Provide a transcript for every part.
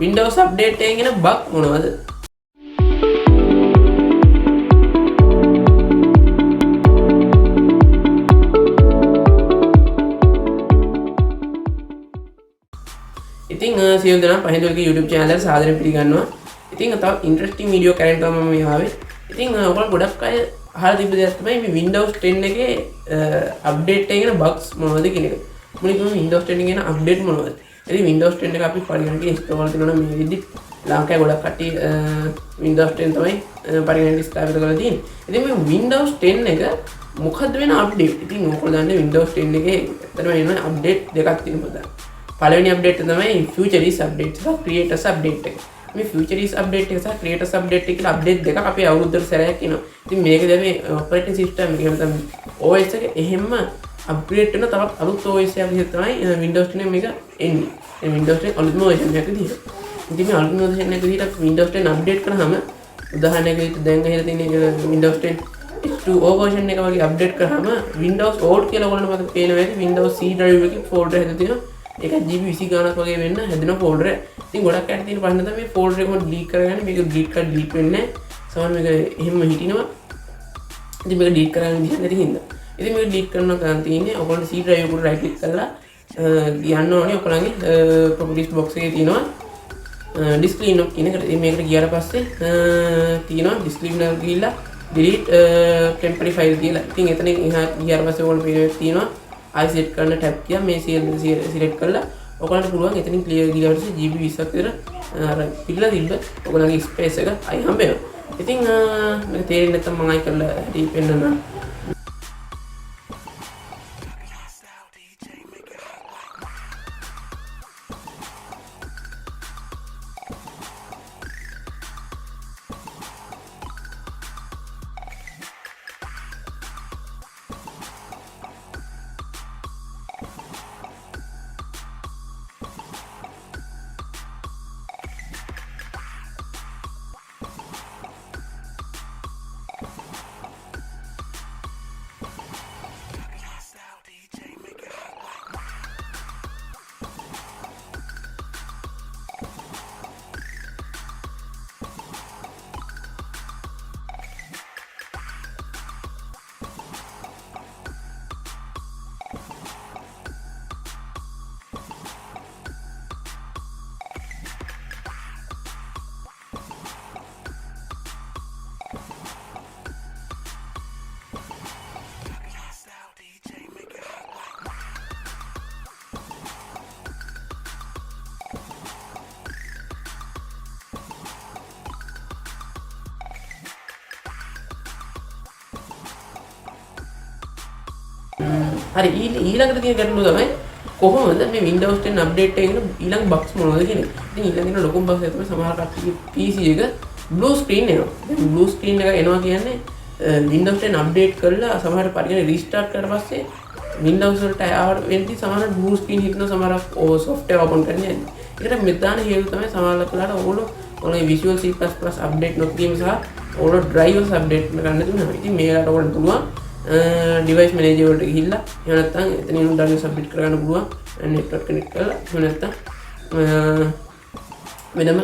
Windows update එකේ එන bug මොනවද? ඉතින් සියලු දෙනා පහින්දුවගේ YouTube channel එකට සාදරයෙන් පිළිගන්නවා. ඉතින් තව ඉන්ටරෙස්ටිංగ్ වීඩියෝ කරගෙන තමයි මම මේ ආවේ. ඉතින් ඔයගොල්ලෝ ගොඩක් අය අහලා තිබ්බ දෙයක් තමයි මේ Windows 10 එකේ අප්ඩේට් එකේ එන bugs මොනවද කියන එක. මුලින්ම Windows 10 එකේ එන අප්ඩේට් මොනවද? ඉතින් Windows 10 එක අපි පරිගණකයට ඉන්ස්ටෝල් කරනවා මේ විදිහට. ලංකාවේ ගොඩක් කට්ටිය Windows 10 තමයි පරිගණකයට ස්ථාපිත කරලා තියෙන්නේ. ඉතින් මේ Windows 10 එක මොකද්ද වෙන අප්ඩේට්? ඉතින් ඔයගොල්ලෝ දන්නේ Windows 10 එකේ ඇත්තටම එන අප්ඩේට් දෙකක් තියෙනවා. පළවෙනි අප්ඩේට් එක තමයි Futurist update සහ Creators update එක. මේ Futurist update එක සහ Creators update එක කියලා අප්ඩේට් දෙකක් අපි අවුරුද්දට සැරයක් එනවා. ඉතින් මේකද මේ operating system එක එහෙම තමයි OS එක එහෙම අප්ග්‍රේඩ් වෙන තවත් අලුත් OS එකක් විදිහට තමයි Windows 10 මේක එන්නේ. මේ Windows 10 අලුත්ම version එකක් විදිහට. ඉතින් මේ අලුත්ම version එකක් විදිහට Windows 10 අප්ඩේට් කරාම උදාහරණයක් විදිහට දැන් ඇහිලා තියෙන Windows 10 H2O version එක වගේ අප්ඩේට් කරාම Windows old කියලා ඔයගොල්ලන්ට මතක පේනවා ඇති Windows C drive එකේ folder හැදලා තියෙනවා. ඒක GB 20 ගානක් වගේ වෙන්න හැදෙන ෆෝල්ඩර් එක. ඉතින් ගොඩක් අයට තියෙන ප්‍රශ්න තමයි මේ ෆෝල්ඩර් එක කොහොමද ඩිලීට් කරගන්නේ? මේක ඩිලීට් කරලා ඩිලීට් වෙන්නේ නැහැ. සමහර මේක එහෙම හිටිනවා. ඉතින් මේක ඩිලීට් කරගන්න විදිහ නැති හින්දා. ඉතින් මේක ඩිලීට් කරනවා ගන්න තියෙන්නේ ඔයගොල්ලෝ C drive එකට right click කරලා යන්න ඕනේ ඔයගොල්ලන්ගේ properties box එකේ තියෙනවා disk cleanup කියන එකට. ඉතින් මේකට ගියාට පස්සේ තියෙනවා disk cleanup ගිහිල්ලා delete temporary file කියලා. ඉතින් එතන ගියාට පස්සේ ඔයගොල්ලෝ තියෙනවා I select කරන tab කිය මේ select කරලා ඔයගලන්ට පුළුවන් එතනින් clear ගිහලා ඊට GB 20ක් විතර අර පිළිලා තිබ්බ ඔයගලගේ space එක අයි හම්බ වෙනවා. ඉතින් මේක තේරෙන්නේ නැත්නම් මම අයි කරලා හැටි පෙන්නනවා. හරි ඊළඟට තියෙන ගැටලුව තමයි කොහොමද මේ Windows 10 අප්ඩේට් එකේ ඊළඟ බග්ස් මොනවද කියන එක. ඉතින් ඊළඟට ලොකුම බග්ස් එක තමයි සමහර කට්ටියගේ PC එක blue screen එනවා. දැන් blue screen එක එනවා කියන්නේ Windows 10 අප්ඩේට් කරලා සමහර පරිගණක රීස්ටාර්ට් කරලා පස්සේ Windows වලට ආවට වෙද්දි සමහර blue screen හිටින සමහර software open කරන්නේ නැහැ. ඒකට මෙදාන හේතුව තමයි සමහර වෙලාවට ඔයගොල්ලෝ Visual C++ අප්ඩේට් නොකිරීම සහ ඔයගොල්ලෝ drivers අප්ඩේට් කරන්න දුන්නා. ඉතින් මේකට ඔයගොල්ලන්ට පුළුවන් device manager වලට ගිහිල්ලා එහෙම නැත්නම් එතනින් drivers අප්ඩේට් කරගන්න පුළුවන් network connect කරලා එහෙම නැත්නම් වෙනම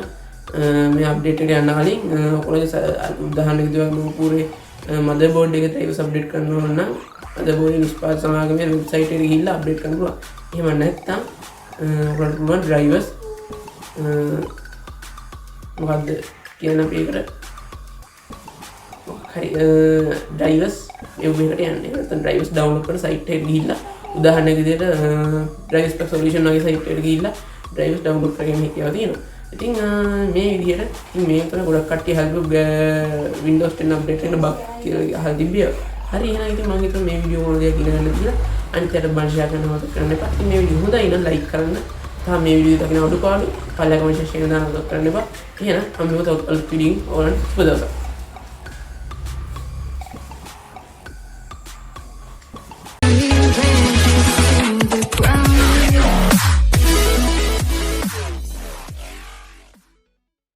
මේ අප්ඩේට් එකට යන්න කලින් ඔයගොල්ලෝ උදාහරණයක් විදිහට පූර්ේ motherboard එක drivers අප්ඩේට් කරනවා නම් motherboard නිෂ්පාදන සමාගමේ website එකට ගිහිල්ලා අප්ඩේට් කරන්න පුළුවන්. එහෙම නැත්නම් ඔයගොල්ලන්ට පුළුවන් drivers මොකද්ද කියන අපේකට හරි drivers එව්වෙකට යන්නේ. නැත්නම් drivers download කරන site එකට ගිහිල්ලා උදාහරණයක් විදිහට drivers pack solution වගේ site එකට ගිහිල්ලා drivers download කරගෙන හිටියවා තියෙනවා. ඉතින් මේ විදිහට ඉතින් මේ විතර ගොඩක් කට්ටිය හදපු Windows 10 update එකේ bug කියලා අහලා තිබ්බිය. හරි එහෙනම් ඉතින් මම හිතුවා මේ වීඩියෝ මොනවද කියලා ඉගෙන ගන්න කියලා අනිත් අයට බං ෂෙයා කරන්න මතක කරන්න එපා. ඉතින් මේ වීඩියෝ හොඳයි නම් like කරන්න. තාම මේ වීඩියෝ දකින්න අඩුපාඩු පළල කමෙන්ට් එකේ දාන්න මතක කරන්න එපා. එහෙනම් අපි මොකද අලුත් වීඩියෝ ඕනනම් සුබ දවසක්.